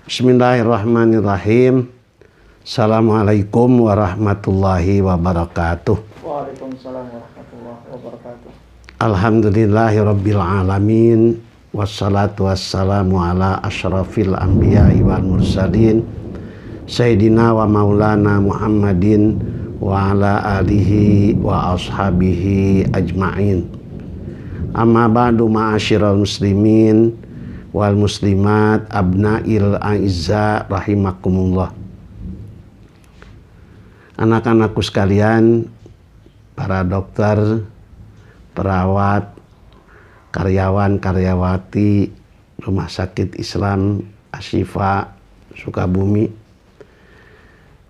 Bismillahirrahmanirrahim. Assalamualaikum warahmatullahi wabarakatuh. Waalaikumsalam warahmatullahi wabarakatuh. Alhamdulillahirabbil alamin. Wassalatu wassalamu ala asyrafil anbiya'i wal mursalin Sayyidina wa maulana Muhammadin wa ala alihi wa ashabihi ajma'in. Amma ba'du ma'asyiral muslimin wal muslimat abna'il a'izza rahimakumullah. Anak-anakku sekalian, para dokter, perawat, karyawan-karyawati Rumah Sakit Islam Asy-Syifa Sukabumi.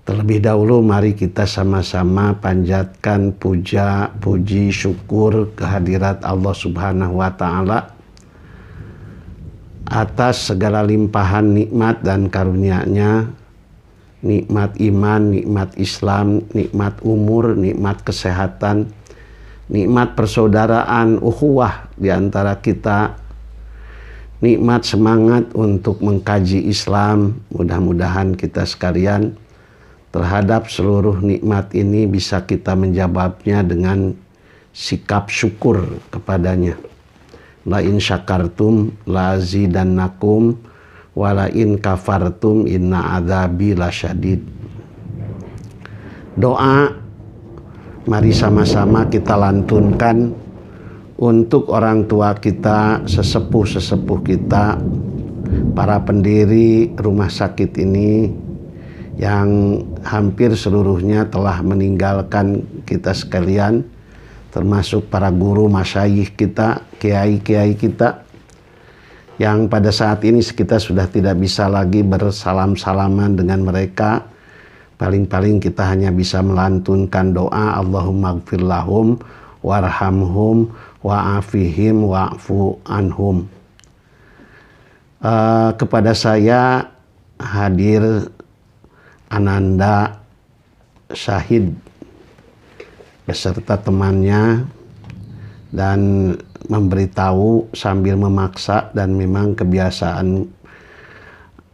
Terlebih dahulu mari kita sama-sama panjatkan puja, puji, syukur kehadirat Allah Subhanahu wa Ta'ala atas segala limpahan nikmat dan karunia-Nya, nikmat iman, nikmat Islam, nikmat umur, nikmat kesehatan, nikmat persaudaraan, ukhuwah di antara kita, nikmat semangat untuk mengkaji Islam. Mudah-mudahan kita sekalian terhadap seluruh nikmat ini bisa kita menjawabnya dengan sikap syukur kepadanya. La in syakartum la azidannakum wa la in kafartum inna adzabi lasyadid. Doa mari sama-sama kita lantunkan untuk orang tua kita, sesepuh-sesepuh kita, para pendiri rumah sakit ini yang hampir seluruhnya telah meninggalkan kita sekalian, termasuk para guru masyayikh kita, kiai-kiai kita, yang pada saat ini kita sudah tidak bisa lagi bersalam-salaman dengan mereka. Paling-paling kita hanya bisa melantunkan doa, Allahumma gfir lahum warhamhum wa'afihim wa'fu anhum. Kepada saya hadir Ananda Syahid beserta temannya dan memberitahu sambil memaksa, dan memang kebiasaan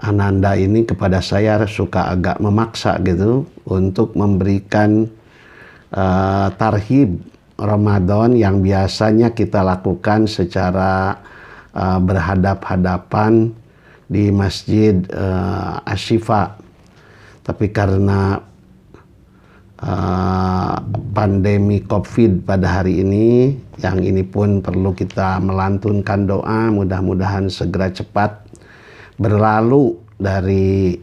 Ananda ini kepada saya suka agak memaksa gitu untuk memberikan tarhib Ramadan yang biasanya kita lakukan secara berhadap-hadapan di Masjid Asy-Syifa. Tapi karena pandemi COVID pada hari ini, yang ini pun perlu kita melantunkan doa, mudah-mudahan segera cepat berlalu dari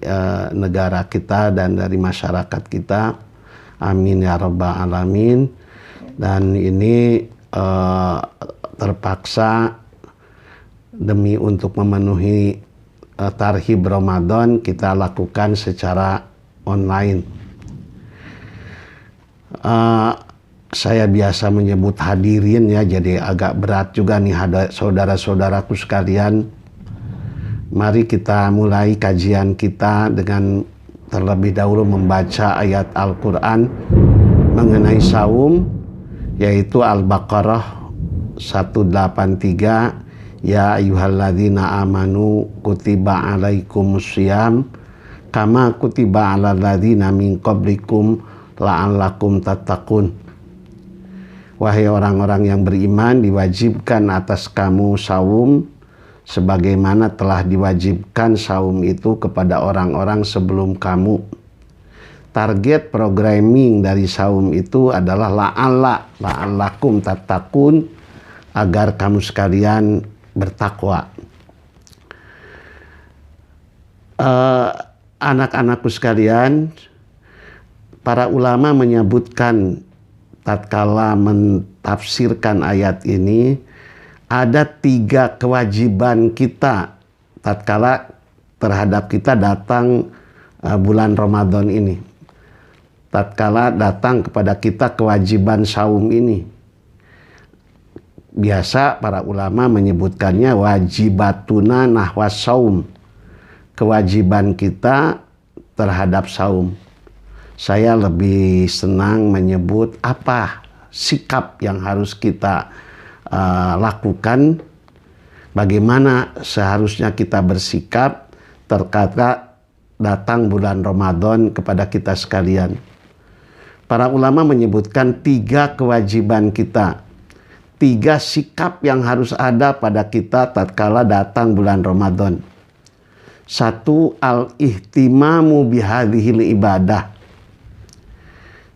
negara kita dan dari masyarakat kita. Amin ya rabbal alamin. Dan ini terpaksa demi untuk memenuhi tarhib Ramadan kita lakukan secara online. Saya biasa menyebut hadirin ya, jadi agak berat juga nih saudara-saudaraku sekalian. Mari kita mulai kajian kita dengan terlebih dahulu membaca ayat Al-Quran mengenai saum, yaitu Al-Baqarah 183. Ya ayyuhalladzina amanu kutiba alaikumussyiyam kama kutiba alal ladzina min qablikum la'allakum tattaqun. Wahai orang-orang yang beriman, diwajibkan atas kamu saum sebagaimana telah diwajibkan saum itu kepada orang-orang sebelum kamu. Target programming dari saum itu adalah la'allakum tattaqun, agar kamu sekalian bertakwa. Anak-anakku sekalian, para ulama menyebutkan tatkala mentafsirkan ayat ini, ada 3 kewajiban kita tatkala terhadap kita datang bulan Ramadan ini. Tatkala datang kepada kita kewajiban saum ini, biasa para ulama menyebutkannya wajibatuna nahwas saum, kewajiban kita terhadap saum. Saya lebih senang menyebut apa sikap yang harus kita lakukan, bagaimana seharusnya kita bersikap terkata datang bulan Ramadan kepada kita sekalian. Para ulama menyebutkan 3 kewajiban kita, 3 sikap yang harus ada pada kita tatkala datang bulan Ramadan. 1, al-ihtimamu bihadhil ibadah.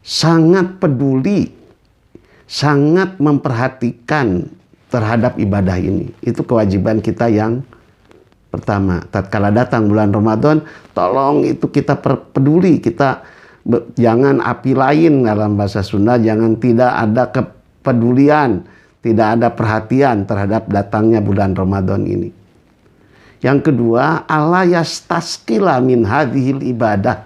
Sangat peduli, sangat memperhatikan terhadap ibadah ini. Itu kewajiban kita yang pertama. Tatkala datang bulan Ramadan, tolong itu kita peduli, kita jangan api lain dalam bahasa Sunda, jangan tidak ada kepedulian, tidak ada perhatian terhadap datangnya bulan Ramadan ini. Yang kedua, alla yastaskila min hadhil ibadah.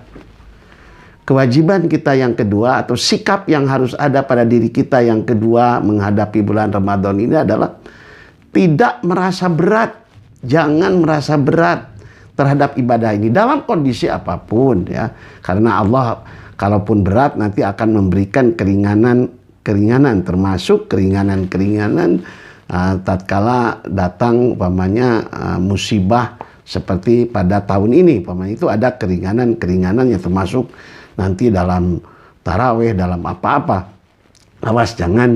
Kewajiban kita yang kedua atau sikap yang harus ada pada diri kita yang kedua menghadapi bulan Ramadan ini adalah tidak merasa berat. Jangan merasa berat terhadap ibadah ini dalam kondisi apapun ya. Karena Allah kalaupun berat nanti akan memberikan keringanan termasuk keringanan tatkala datang umpamanya musibah seperti pada tahun ini, umpamanya itu ada keringanan yang termasuk nanti dalam tarawih, dalam apa-apa. Awas jangan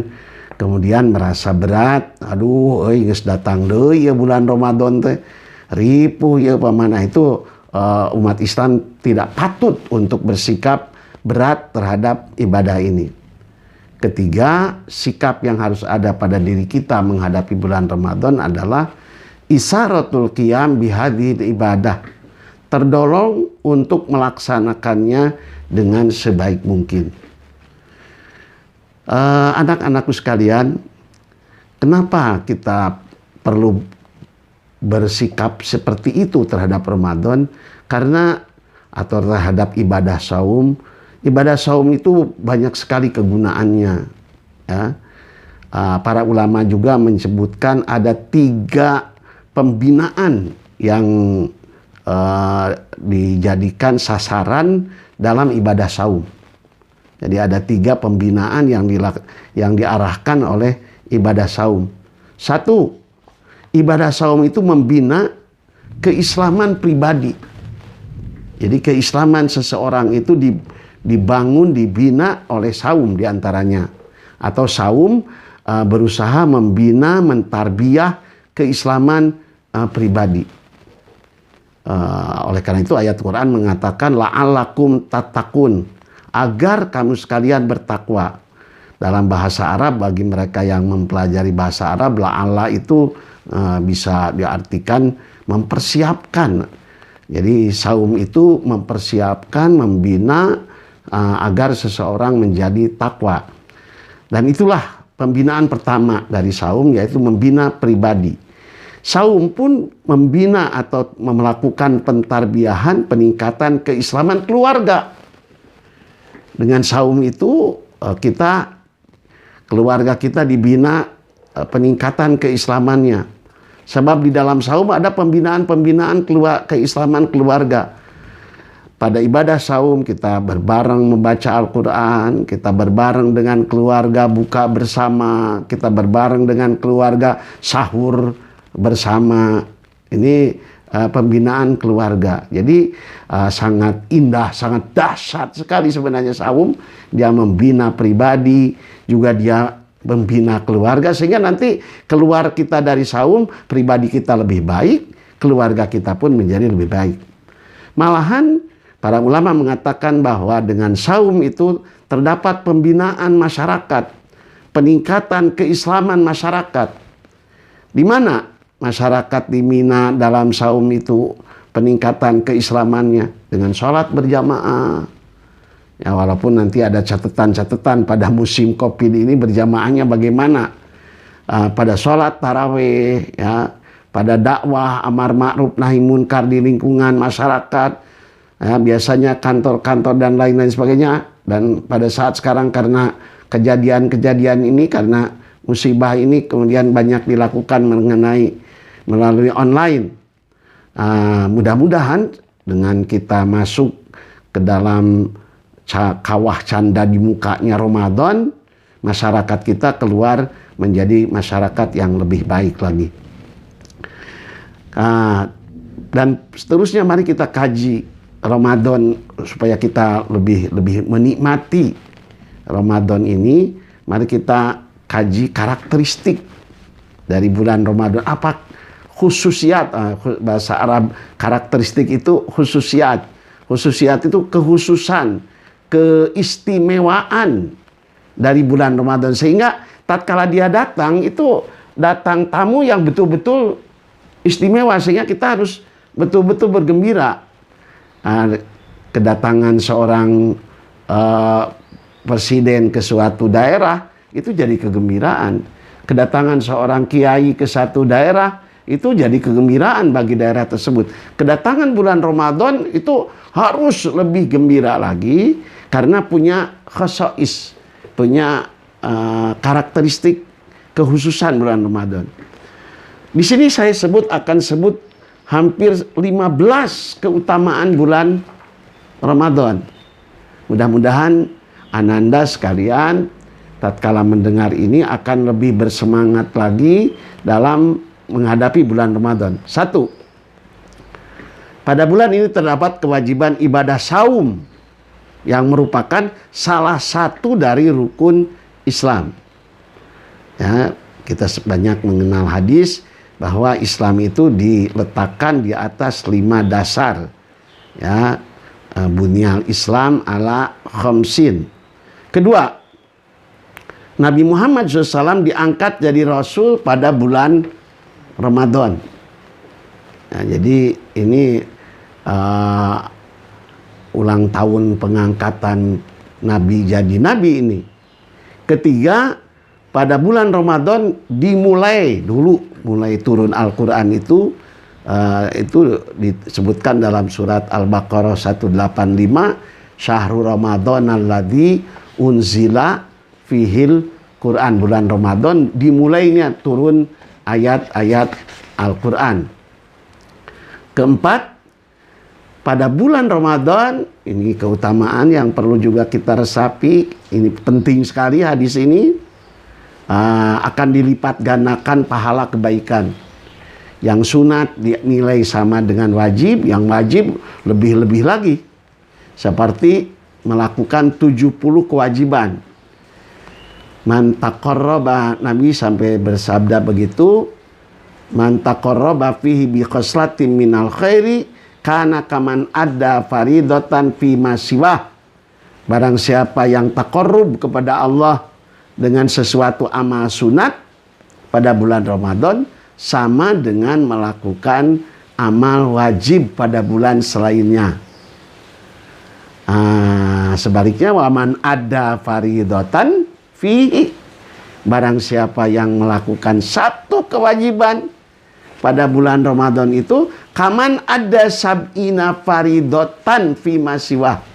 kemudian merasa berat, aduh geus datang deui ya bulan Ramadan teh ripuh ya umpamana itu umat Islam tidak patut untuk bersikap berat terhadap ibadah ini. Ketiga, sikap yang harus ada pada diri kita menghadapi bulan Ramadan adalah isaratul qiyam bihadhil ibadah. Terdorong untuk melaksanakannya dengan sebaik mungkin. Anak-anakku sekalian, kenapa kita perlu bersikap seperti itu terhadap Ramadan? Karena atau terhadap ibadah saum. Ibadah saum itu banyak sekali kegunaannya. Ya. Para ulama juga menyebutkan ada 3 pembinaan yang dijadikan sasaran dalam ibadah saum. Jadi ada 3 pembinaan yang diarahkan oleh ibadah saum. 1, ibadah saum itu membina keislaman pribadi. Jadi keislaman seseorang itu dibangun, dibina oleh saum diantaranya. Atau saum berusaha membina, mentarbiyah keislaman pribadi. Oleh karena itu ayat Quran mengatakan la'allakum tattaqun, agar kamu sekalian bertakwa. Dalam bahasa Arab, bagi mereka yang mempelajari bahasa Arab, la'alla itu bisa diartikan mempersiapkan. Jadi saum itu mempersiapkan, membina agar seseorang menjadi takwa. Dan itulah pembinaan pertama dari saum, yaitu membina pribadi. Saum pun membina atau melakukan pentarbiyahan, peningkatan keislaman keluarga. Dengan saum itu keluarga kita dibina peningkatan keislamannya. Sebab di dalam saum ada pembinaan keislaman keluarga. Pada ibadah saum kita berbareng membaca Al-Quran, kita berbareng dengan keluarga buka bersama, kita berbareng dengan keluarga sahur bersama. Ini pembinaan keluarga. Jadi sangat indah, sangat dahsyat sekali sebenarnya saum. Dia membina pribadi, juga dia membina keluarga, sehingga nanti keluar kita dari saum, pribadi kita lebih baik, keluarga kita pun menjadi lebih baik. Malahan para ulama mengatakan bahwa dengan saum itu terdapat pembinaan masyarakat, peningkatan keislaman masyarakat. Di mana masyarakat dimina dalam saum itu peningkatan keislamannya dengan sholat berjamaah. Ya, walaupun nanti ada catatan-catatan pada musim Covid ini berjamaahnya bagaimana. Pada sholat tarawih, ya, pada dakwah amar ma'ruf nahi munkar di lingkungan masyarakat, ya, biasanya kantor-kantor dan lain-lain sebagainya. Dan pada saat sekarang karena kejadian-kejadian ini, karena musibah ini kemudian banyak dilakukan melalui online. Mudah-mudahan dengan kita masuk ke dalam kawah canda di mukanya Ramadan, masyarakat kita keluar menjadi masyarakat yang lebih baik lagi. Dan seterusnya mari kita kaji Ramadan supaya kita lebih menikmati Ramadan ini. Mari kita kaji karakteristik dari bulan Ramadan. Apa khususiat, bahasa Arab karakteristik itu khususiat. Khususiat itu kekhususan, keistimewaan dari bulan Ramadan. Sehingga tatkala dia datang, itu datang tamu yang betul-betul istimewa. Sehingga kita harus betul-betul bergembira. Kedatangan seorang presiden ke suatu daerah itu jadi kegembiraan. Kedatangan seorang kiai ke satu daerah itu jadi kegembiraan bagi daerah tersebut. Kedatangan bulan Ramadan itu harus lebih gembira lagi karena punya khasais, punya karakteristik kekhususan bulan Ramadan. Di sini saya akan sebut hampir 15 keutamaan bulan Ramadan. Mudah-mudahan Ananda sekalian tatkala mendengar ini akan lebih bersemangat lagi dalam menghadapi bulan Ramadan. 1. Pada bulan ini terdapat kewajiban ibadah saum yang merupakan salah satu dari rukun Islam. Ya, kita banyak mengenal hadis bahwa Islam itu diletakkan di atas 5 dasar. Ya, bunyal Islam ala khamsin. Kedua, Nabi Muhammad SAW diangkat jadi Rasul pada bulan Ramadan. Nah, jadi ini ulang tahun pengangkatan Nabi jadi Nabi ini. Ketiga, pada bulan Ramadan dimulai turun Al-Quran itu disebutkan dalam surat Al-Baqarah 185, Syahrul Ramadan alladzi unzila fihil Quran. Bulan Ramadan dimulainya turun ayat-ayat Al-Quran. Keempat, pada bulan Ramadan, ini keutamaan yang perlu juga kita resapi, ini penting sekali hadis ini, akan dilipat gandakan pahala kebaikan. Yang sunat dinilai sama dengan wajib, yang wajib lebih-lebih lagi. Seperti melakukan 70 kewajiban. Man taqarraba, Nabi sampai bersabda begitu, man taqarraba fihi bi khoslatin minal khairi kana kaman adda faridatan fi ma siwah. Barang siapa yang taqarrub kepada Allah dengan sesuatu amal sunat pada bulan Ramadan sama dengan melakukan amal wajib pada bulan selainnya. Sebaliknya waman ada faridatan fihi, barang siapa yang melakukan satu kewajiban pada bulan Ramadan itu kaman ada sab'ina faridatan fi masiwah,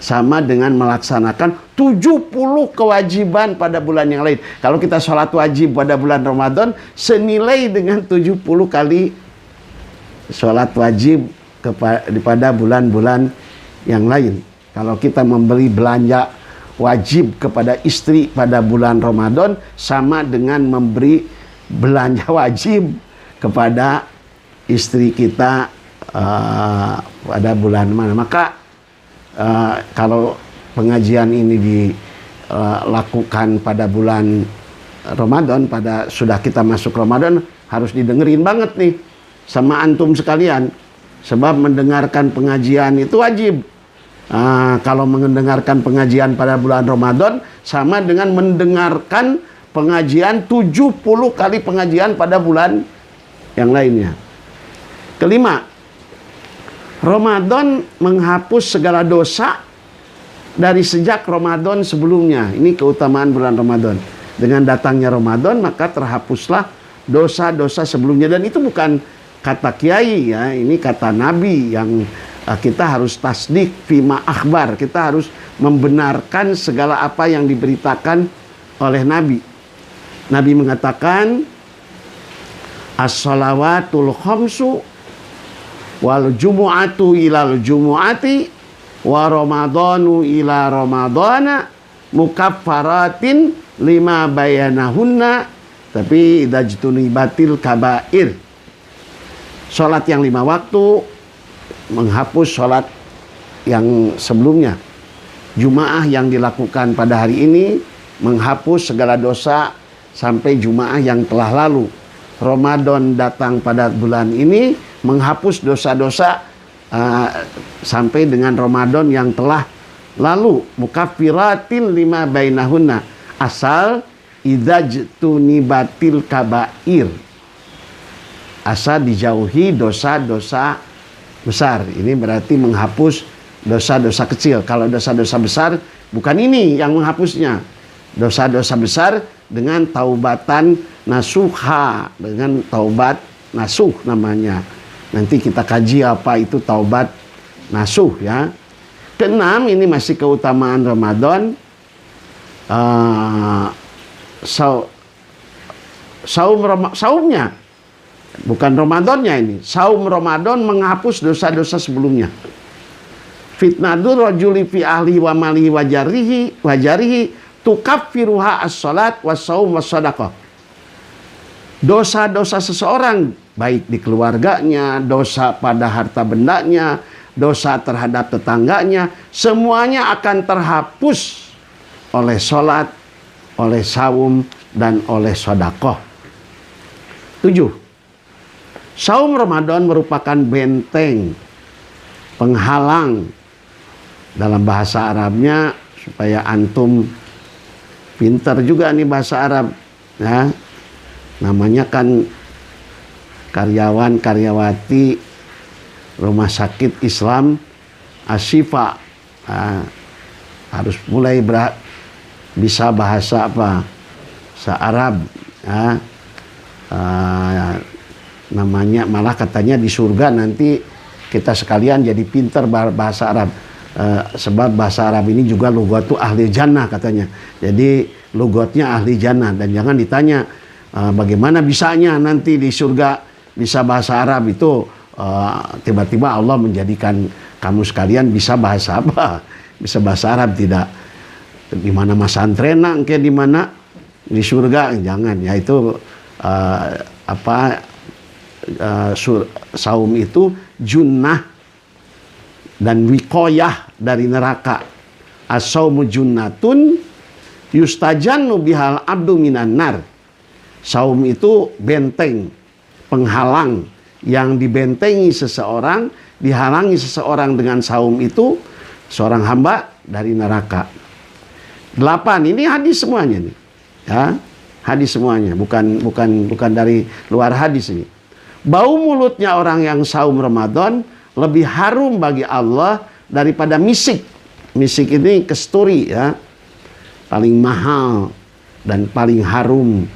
sama dengan melaksanakan 70 kewajiban pada bulan yang lain. Kalau kita sholat wajib pada bulan Ramadan senilai dengan 70 kali sholat wajib pada bulan-bulan yang lain. Kalau kita memberi belanja wajib kepada istri pada bulan Ramadan sama dengan memberi belanja wajib kepada istri kita pada bulan mana. Maka kalau pengajian ini dilakukan pada bulan Ramadan, sudah kita masuk Ramadan, harus didengerin banget nih sama antum sekalian. Sebab mendengarkan pengajian itu wajib. Kalau mendengarkan pengajian pada bulan Ramadan sama dengan mendengarkan pengajian 70 kali pengajian pada bulan yang lainnya. Kelima, Ramadan menghapus segala dosa dari sejak Ramadan sebelumnya. Ini keutamaan bulan Ramadan. Dengan datangnya Ramadan maka terhapuslah dosa-dosa sebelumnya. Dan itu bukan kata kiai ya, ini kata Nabi yang kita harus tasdik fima akhbar. Kita harus membenarkan segala apa yang diberitakan oleh Nabi. Nabi mengatakan as-salawatul khamsu wal jumu'atu ilal jumu'ati wa ramadhanu ila ramadhana mukaffaratin lima bayanahunna, tapi idajtunibatil kabair. Sholat yang 5 waktu menghapus sholat yang sebelumnya. Jumaah yang dilakukan pada hari ini menghapus segala dosa sampai Jumaah yang telah lalu. Ramadan datang pada bulan ini menghapus dosa-dosa sampai dengan Ramadan yang telah lalu. Mukaffiratin lima bainahunna, asal idzajtunibatil kabair, asal dijauhi dosa-dosa besar. Ini berarti menghapus dosa-dosa kecil. Kalau dosa-dosa besar bukan ini yang menghapusnya. Dosa-dosa besar dengan taubatan nasuha, dengan taubat nasuh namanya. Nanti kita kaji apa itu taubat nasuh ya. Keenam, ini masih keutamaan Ramadan. Saumnya, bukan Ramadannya ini. Saum Ramadan menghapus dosa-dosa sebelumnya. Fitnatul rajuli fi ahli wa mali wa jarihi tukaffiruha as-salat was-saum was-sadaqah. Dosa-dosa seseorang baik di keluarganya, dosa pada harta bendanya, dosa terhadap tetangganya, semuanya akan terhapus oleh salat, oleh saum, dan oleh sedekah. 7. Saum Ramadan merupakan benteng, penghalang, dalam bahasa Arabnya, supaya antum pintar juga nih bahasa Arab ya. Namanya kan karyawan-karyawati Rumah Sakit Islam Asyifa. Harus mulai bisa bahasa apa? Bahasa Arab ya. Namanya malah katanya di surga nanti kita sekalian jadi pintar bahasa Arab. Sebab bahasa Arab ini juga lugatu ahli jannah katanya. Jadi lugotnya ahli jannah. Dan jangan ditanya bagaimana bisanya nanti di surga bisa bahasa Arab itu. Tiba-tiba Allah menjadikan kamu sekalian bisa bahasa apa? Bisa bahasa Arab tidak? Di mana Mas Antrena kayak di mana di surga? Jangan ya, itu saum itu junnah dan wikoyah dari neraka. As-saumu junnatun yustajannu bihal abdu minan nar. Saum itu benteng, penghalang yang dibentengi seseorang, dihalangi seseorang dengan saum itu seorang hamba dari neraka. 8, ini hadis semuanya nih. Ya, hadis semuanya, bukan dari luar hadis ini. Bau mulutnya orang yang saum Ramadan lebih harum bagi Allah daripada misik. Misik ini kesturi ya. Paling mahal dan paling harum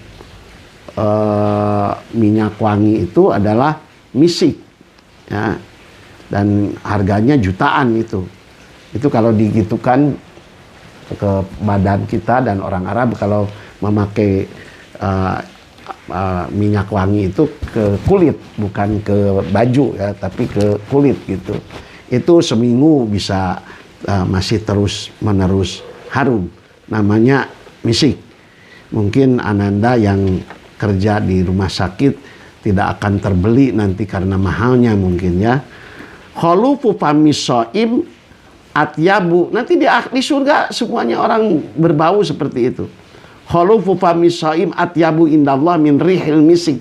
minyak wangi itu adalah misik. Ya. Dan harganya jutaan itu. Itu kalau digitukan ke badan kita, dan orang Arab kalau memakai minyak wangi itu ke kulit, bukan ke baju ya, tapi ke kulit gitu. Itu seminggu bisa masih terus menerus harum. Namanya misik. Mungkin Ananda yang kerja di rumah sakit tidak akan terbeli nanti karena mahalnya mungkin ya. Khulufu famisoim atyabu. Nanti di surga semuanya orang berbau seperti itu. Khulufu famisoim atyabu indallah min rihil misik.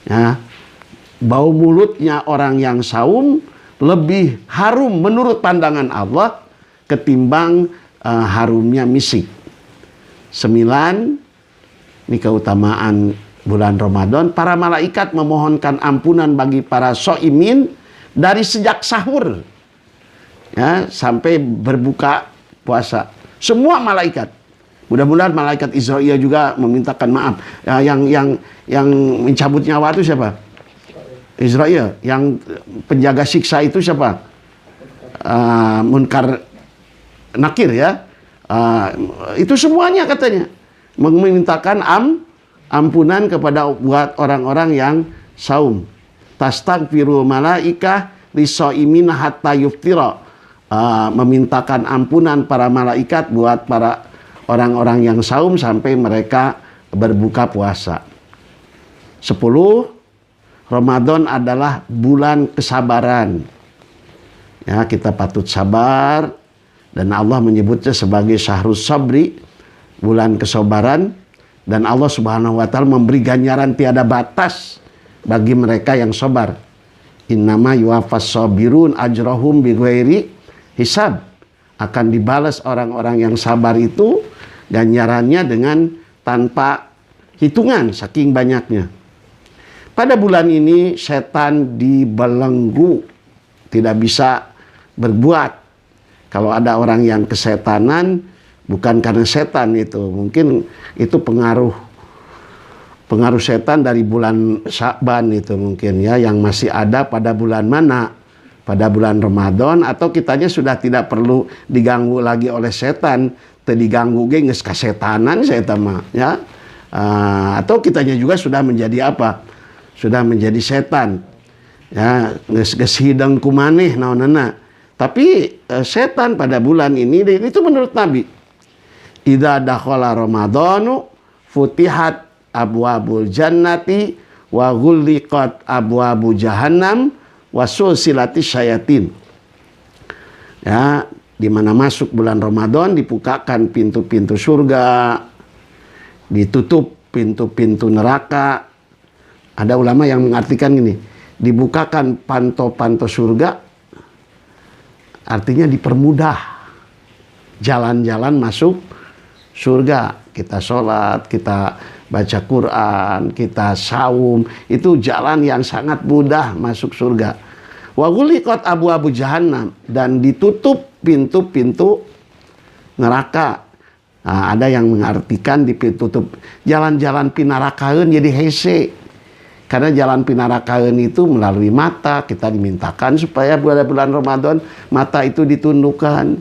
Ya. Bau mulutnya orang yang saum lebih harum menurut pandangan Allah ketimbang harumnya misik. 9. Ini keutamaan bulan Ramadan. Para malaikat memohonkan ampunan bagi para soimin dari sejak sahur ya, sampai berbuka puasa. Semua malaikat. Mudah-mudahan malaikat Israel juga memintakan maaf. Yang mencabut nyawa itu siapa? Israel. Yang penjaga siksa itu siapa? Munkar Nakir ya. Itu semuanya katanya memintakan ampunan kepada buat orang-orang yang saum. Tastaghfiru malaikah lisoimin hatta yuftira. Memintakan ampunan para malaikat buat para orang-orang yang saum sampai mereka berbuka puasa. 10. Ramadan adalah bulan kesabaran. Ya, kita patut sabar, dan Allah menyebutnya sebagai syahrus sabri, bulan kesabaran, dan Allah Subhanahu wa taala memberi ganjaran tiada batas bagi mereka yang sabar. Innama yuwaffas sabirun ajrahum bighairi hisab. Akan dibalas orang-orang yang sabar itu ganjarannya dengan tanpa hitungan, saking banyaknya. Pada bulan ini setan dibelenggu, tidak bisa berbuat. Kalau ada orang yang kesetanan, bukan karena setan itu, mungkin itu pengaruh setan dari bulan Sya'ban itu mungkin ya, yang masih ada pada bulan mana? Pada bulan Ramadan, atau kitanya sudah tidak perlu diganggu lagi oleh setan, diganggu ge geus kasetanan saya mah ya. Atau kitanya juga sudah menjadi apa? Sudah menjadi setan. Ya, geus hidang ku maneh naonana. Tapi setan pada bulan ini itu menurut Nabi, idza dakhala ramadhanu futihat abwabul jannati wa ghulliqat abwabu jahannam wasulsilati syayatin. Ya, di mana masuk bulan Ramadan dibukakan pintu-pintu surga, ditutup pintu-pintu neraka. Ada ulama yang mengartikan gini, dibukakan panto-panto surga, artinya dipermudah jalan-jalan masuk surga. Kita sholat, kita baca Quran, kita saum, itu jalan yang sangat mudah masuk surga. Wa ghuliqat abwabu jahannam, dan ditutup pintu-pintu neraka. Nah, ada yang mengartikan ditutup jalan-jalan pinarakaeun jadi hese. Karena jalan pinarakaeun itu melalui mata, kita dimintakan supaya pada bulan Ramadan mata itu ditundukkan.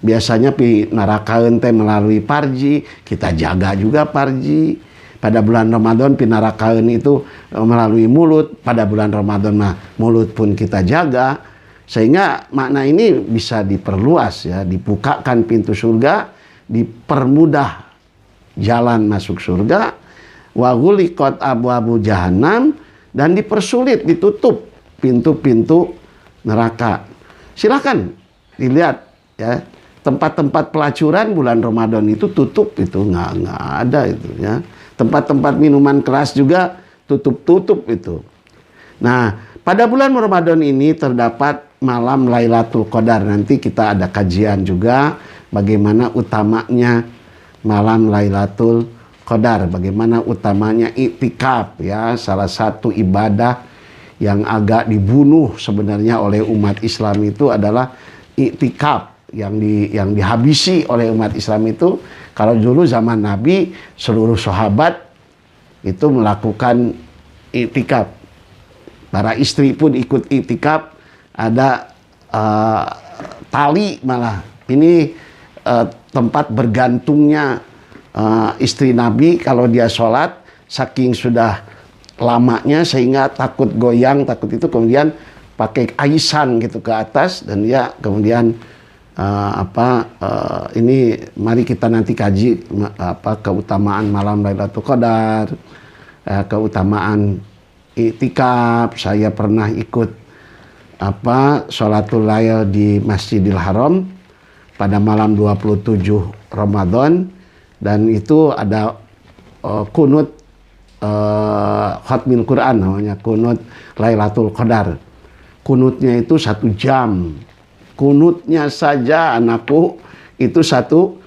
Biasanya pinarakaeun teh melalui parji, kita jaga juga parji. Pada bulan Ramadan pinarakaeun itu melalui mulut, pada bulan Ramadan mah mulut pun kita jaga. Sehingga makna ini bisa diperluas ya, dibukakan pintu surga, dipermudah jalan masuk surga, wa ghuliqat abwabu jahannam, dan dipersulit, ditutup pintu-pintu neraka. Silakan dilihat ya, tempat-tempat pelacuran bulan Ramadan itu tutup, itu nggak ada itu ya. Tempat-tempat minuman keras juga tutup itu. Nah, pada bulan Ramadan ini terdapat malam Lailatul Qadar. Nanti kita ada kajian juga bagaimana utamanya malam Lailatul Qadar, bagaimana utamanya iktikaf ya, salah satu ibadah yang agak dibunuh sebenarnya oleh umat Islam itu adalah iktikaf. Yang dihabisi oleh umat Islam itu, kalau dulu zaman Nabi seluruh sahabat itu melakukan iktikaf. Para istri pun ikut iktikaf, ada tali malah. Ini tempat bergantungnya istri Nabi kalau dia sholat, saking sudah lamanya sehingga takut goyang, takut itu, kemudian pakai aisan gitu ke atas, dan dia kemudian ini mari kita nanti kaji keutamaan malam Lailatul Qadar, keutamaan iktikaf. Saya pernah ikut sholatul lail di Masjidil Haram pada malam 27 Ramadan, dan itu ada kunut khatmil Quran, namanya kunut Lailatul Qadar. Kunutnya itu 1 jam. Kunutnya saja anakku itu satu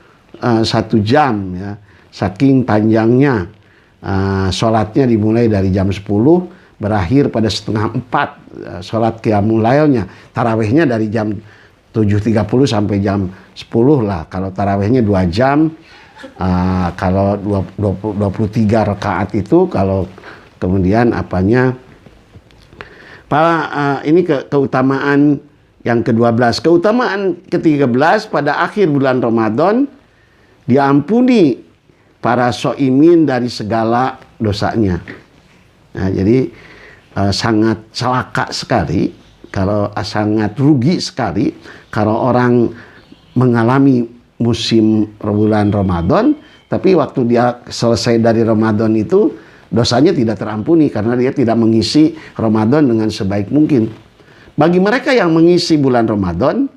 jam ya, saking panjangnya. Sholatnya dimulai dari jam 10, berakhir pada 3:30 sholat qiyamul lailnya. Tarawihnya dari jam 7.30 sampai jam 10 lah. Kalau tarawihnya 2 jam, kalau 23 rakaat itu, kalau kemudian ini keutamaan yang ke-12. Keutamaan ke-13, pada akhir bulan Ramadan diampuni para so'imin dari segala dosanya. Nah, jadi sangat celaka sekali, sangat rugi sekali kalau orang mengalami musim bulan Ramadan, tapi waktu dia selesai dari Ramadan itu dosanya tidak terampuni karena dia tidak mengisi Ramadan dengan sebaik mungkin. Bagi mereka yang mengisi bulan Ramadan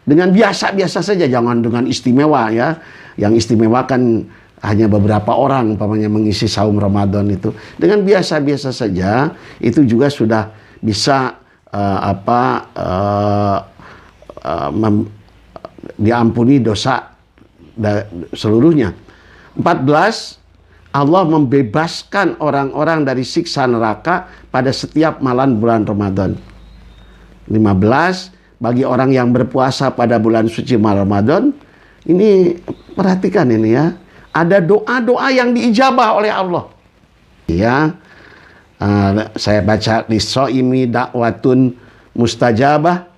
dengan biasa-biasa saja, jangan dengan istimewa ya. Yang istimewa kan hanya beberapa orang umpamanya mengisi saum Ramadan itu. Dengan biasa-biasa saja itu juga sudah bisa diampuni dosa seluruhnya. 14, Allah membebaskan orang-orang dari siksa neraka pada setiap malam bulan Ramadan. 15, bagi orang yang berpuasa pada bulan suci Ramadan, ini perhatikan ini ya, ada doa-doa yang diijabah oleh Allah. Ya, saya baca di Soimi dakwatun mustajabah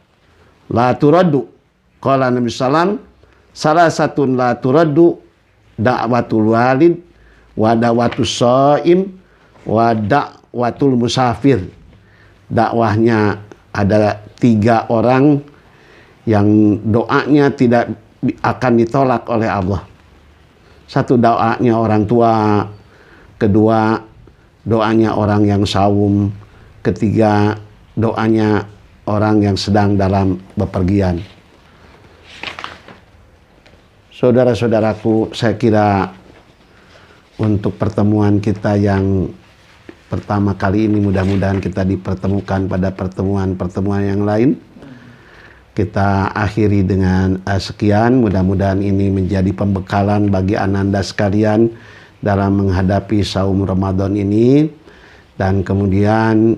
la turaddu. Qala Nabi sallam, salah satu la turaddu dakwatul walid wa dakwatus shaim wa dakwatul musafir. Dakwahnya ada 3 orang yang doanya tidak akan ditolak oleh Allah. Satu, doanya orang tua. Kedua, doanya orang yang saum. Ketiga, doanya orang yang sedang dalam bepergian. Saudara-saudaraku, saya kira untuk pertemuan kita yang pertama kali ini, mudah-mudahan kita dipertemukan pada pertemuan-pertemuan yang lain. Kita akhiri dengan sekian. Mudah-mudahan ini menjadi pembekalan bagi ananda sekalian dalam menghadapi saum Ramadan ini. Dan kemudian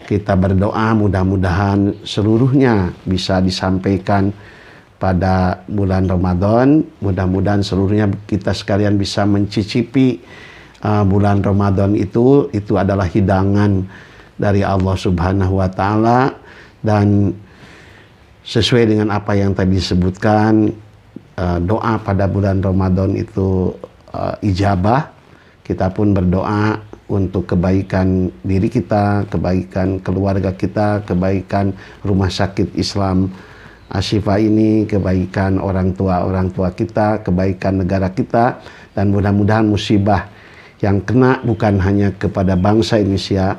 kita berdoa mudah-mudahan seluruhnya bisa disampaikan pada bulan Ramadan. Mudah-mudahan seluruhnya kita sekalian bisa mencicipi bulan Ramadan itu adalah hidangan dari Allah Subhanahu wa taala, dan sesuai dengan apa yang tadi disebutkan, doa pada bulan Ramadan itu ijabah. Kita pun berdoa untuk kebaikan diri kita, kebaikan keluarga kita, kebaikan rumah sakit Islam Ashifa ini, kebaikan orang tua kita, kebaikan negara kita, dan mudah-mudahan musibah yang kena bukan hanya kepada bangsa Indonesia,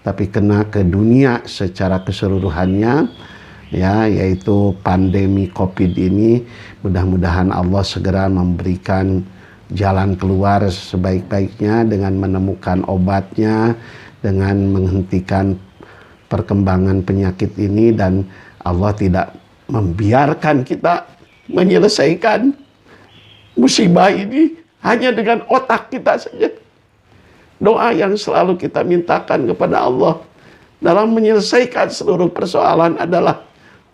tapi kena ke dunia secara keseluruhannya, ya, yaitu pandemi COVID ini. Mudah-mudahan Allah segera memberikan jalan keluar sebaik-baiknya dengan menemukan obatnya, dengan menghentikan perkembangan penyakit ini, dan Allah tidak membiarkan kita menyelesaikan musibah ini hanya dengan otak kita saja. Doa yang selalu kita mintakan kepada Allah dalam menyelesaikan seluruh persoalan adalah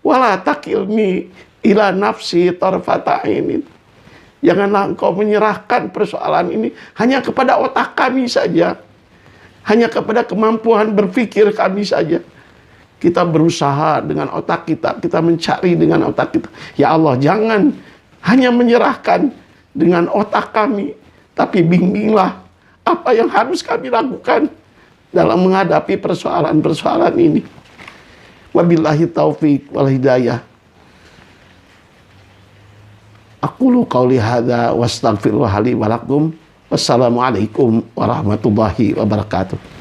wala takilni ila nafsi tarfata ainin. Janganlah engkau menyerahkan persoalan ini hanya kepada otak kami saja, hanya kepada kemampuan berpikir kami saja. Kita berusaha dengan otak kita, kita mencari dengan otak kita. Ya Allah, jangan hanya menyerahkan dengan otak kami, tapi bimbinglah apa yang harus kami lakukan dalam menghadapi persoalan-persoalan ini. Wabillahi taufiq wal hidayah. Aqulu qauli hadza wastaghfirullaha li wa lakum. Wassalamualaikum warahmatullahi wabarakatuh.